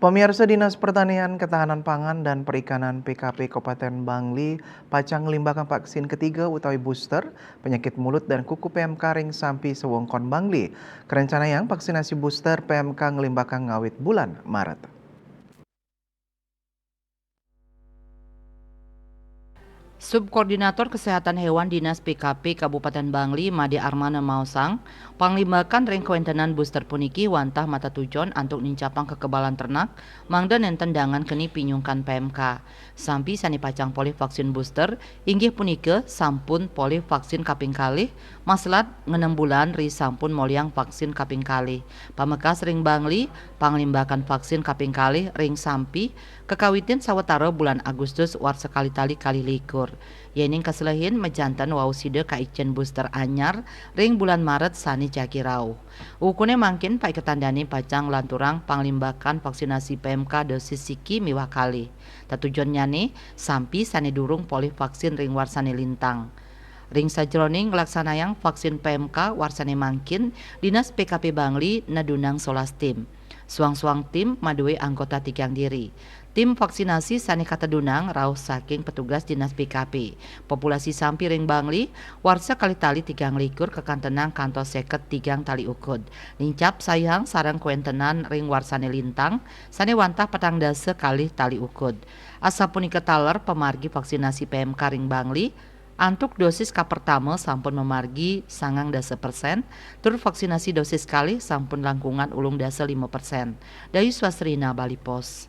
Pemirsa Dinas Pertanian, Ketahanan Pangan, dan Perikanan PKP Kabupaten Bangli pacang limbakan vaksin ketiga utawi booster penyakit mulut dan kuku PMK ring sampi sewongkon Bangli. Kerencana yang vaksinasi booster PMK ngelimbakan ngawit bulan Maret. Subkoordinator Kesehatan Hewan Dinas PKP Kabupaten Bangli, Made Armana Mausang, panglimbakan rengkuentenan booster puniki wantah mata tujon untuk nincapang kekebalan ternak, mangda nenten dangan keni pinyungkan PMK. Sampi sani pacang poli vaksin booster, inggih punike sampun poli vaksin kaping kalih, maslat 6 bulan ri sampun moliang vaksin kaping kalih. Pamekas ring Bangli, panglimbakan vaksin kaping kalih ring sampi, kekawitin sawetara bulan Agustus war sekali tali kali likur. Yening kaselahin mejantan wauside kaikjen booster anyar ring bulan Maret sani jakirau. Ukune mangkin pai ketandani pacang lanturang panglimbakan vaksinasi PMK dosis siki miwah kali. Tatujuan nyane sampi sani durung poli vaksin ring warsani lintang. Ring sajroning laksanayang vaksin PMK warsane mangkin Dinas PKP Bangli nadunang solas tim. Suang-suang tim madue anggota tigang diri. Tim vaksinasi sani katedunang rauh saking petugas Dinas PKP. Populasi sampi ring Bangli warsa kali tali tigang likur kekantenang kantos seket tigang tali ukud. Lincap sayang sarang kuentenan ring warsane lintang sani wantah petang dase kali tali ukud. Asapun iketaler pemargi vaksinasi PMK ring Bangli antuk dosis ka pertama sampun memargi 90%, tur vaksinasi dosis kali sampun langkungan ulung dasa 5%. Dayu Swasrina Bali Pos.